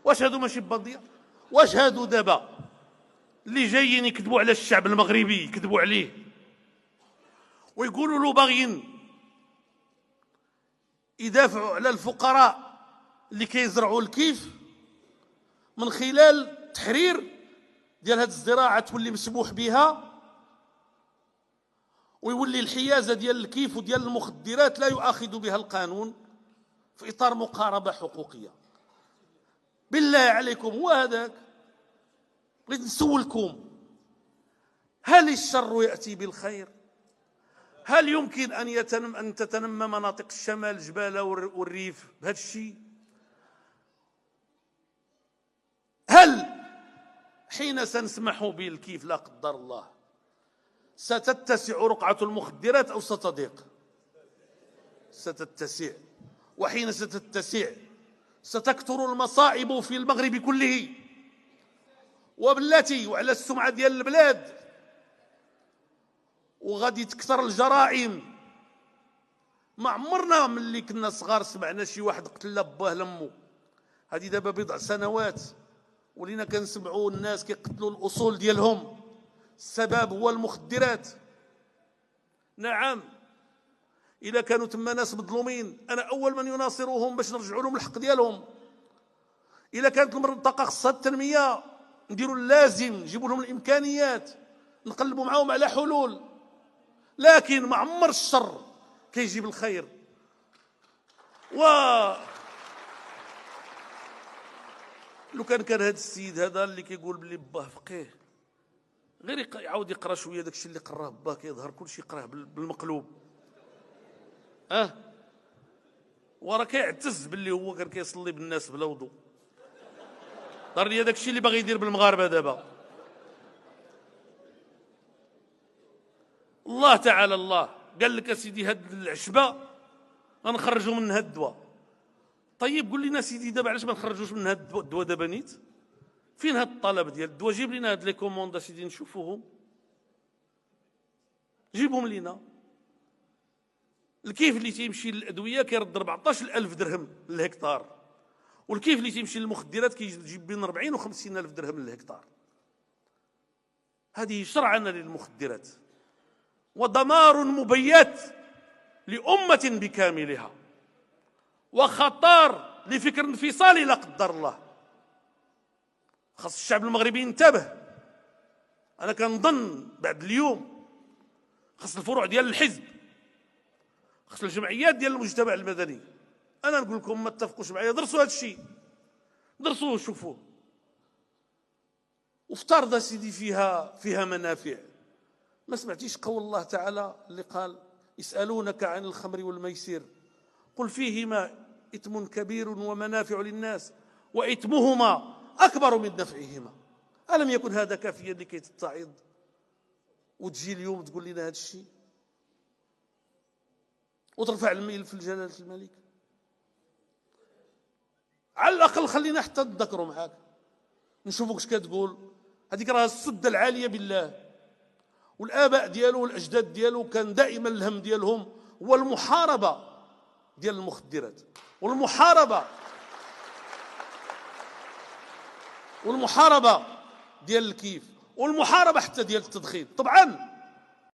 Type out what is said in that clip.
واش هادو ماشي باديه؟ واش هادو دابا اللي جايين يكذبوا على الشعب المغربي، يكذبوا عليه ويقولوا له باغيين يدافعوا على الفقراء اللي كيزرعوا الكيف من خلال تحرير ديال هذه الزراعه تولي مسموح بها، ويولي الحيازه ديال الكيف وديال المخدرات لا يؤاخذ بها القانون في اطار مقاربه حقوقيه. بالله عليكم هو هذاك؟ بغيت نسولكم، هل الشر ياتي بالخير؟ هل يمكن ان تتنمى مناطق الشمال الجباله والريف بهذا الشيء؟ هل حين سنسمح بالكيف لا قدر الله ستتسع رقعة المخدرات أو ستضيق؟ ستتسع. وحين ستتسع ستكثر المصائب في المغرب كله، وبالتي وعلى السمعة ديال البلاد، وغادي تكثر الجرائم. ما عمرنا ملي كنا صغار سمعنا شي واحد قتل باه لمو. هذه دابا بضع سنوات ولينا كنسمعوا الناس كيقتلوا الاصول ديالهم، السبب هو المخدرات. نعم، اذا كانوا تما ناس مظلومين انا اول من يناصرهم باش نرجعوا لهم الحق ديالهم. اذا كانت المنطقه خصها التنميه نديروا اللازم، نجيبوا لهم الامكانيات، نقلبوا معاهم على حلول. لكن ما عمر الشر كيجيب الخير. لو كان هذا السيد هذا اللي كيقول بلي باه فقيه، غير يعاود يقرا شويه داك الشيء اللي قراه باه، كيظهر كل شيء يقراه بالمقلوب. وراه كيعتز باللي هو كان كيصلي بالناس بلا وضوء. ظهر لي داك الشيء اللي باغي يدير بالمغاربه دابا. الله تعالى الله قال لك اسيدي هاد العشبه غنخرجوا منها الدواء. طيب قول لنا سيدي دابا علاش ما نخرجوش منها الدواء دابا نيت؟ فين هاد الطلب ديال الدواء؟ جيب لنا هاد لي كوموند سيدي نشوفوهم، جيبهم لنا. الكيف اللي تيمشي للادويه كيرد 14,000 درهم للهكتار، والكيف اللي تيمشي للمخدرات كيجيب بين 40 و 50,000 درهم للهكتار. هذه شرعنه للمخدرات ودمار مبيت لأمة بكاملها، وخطر لفكر انفصالي لا قدر الله. خاص الشعب المغربي ينتبه. أنا كنظن بعد اليوم خاص الفروع ديال الحزب، خاص الجمعيات ديال المجتمع المدني، أنا نقول لكم ما تتفقوش معايا، درسوا هذا الشيء، درسوه وشوفوه، وافترض سيدي فيها منافع. ما سمعتيش قول الله تعالى اللي قال يسألونك عن الخمر والميسر قل فيهما إثم كبير ومنافع للناس وإثمهما أكبر من نفعهما. ألم يكن هذا كافيا لكي تتعظ وتجي اليوم تقول لنا هذا الشيء وترفع الملف لجلالة الملك؟ على الأقل خلينا حتى نتذكروا معاك نشوفوك اش كتقول. هذيك راه السدة العالية بالله، والآباء ديالو والأجداد ديالو كان دائما الهم ديالهم هو المحاربة ديال المخدرات، والمحاربة ديال الكيف، والمحاربة حتى ديال التدخين. طبعا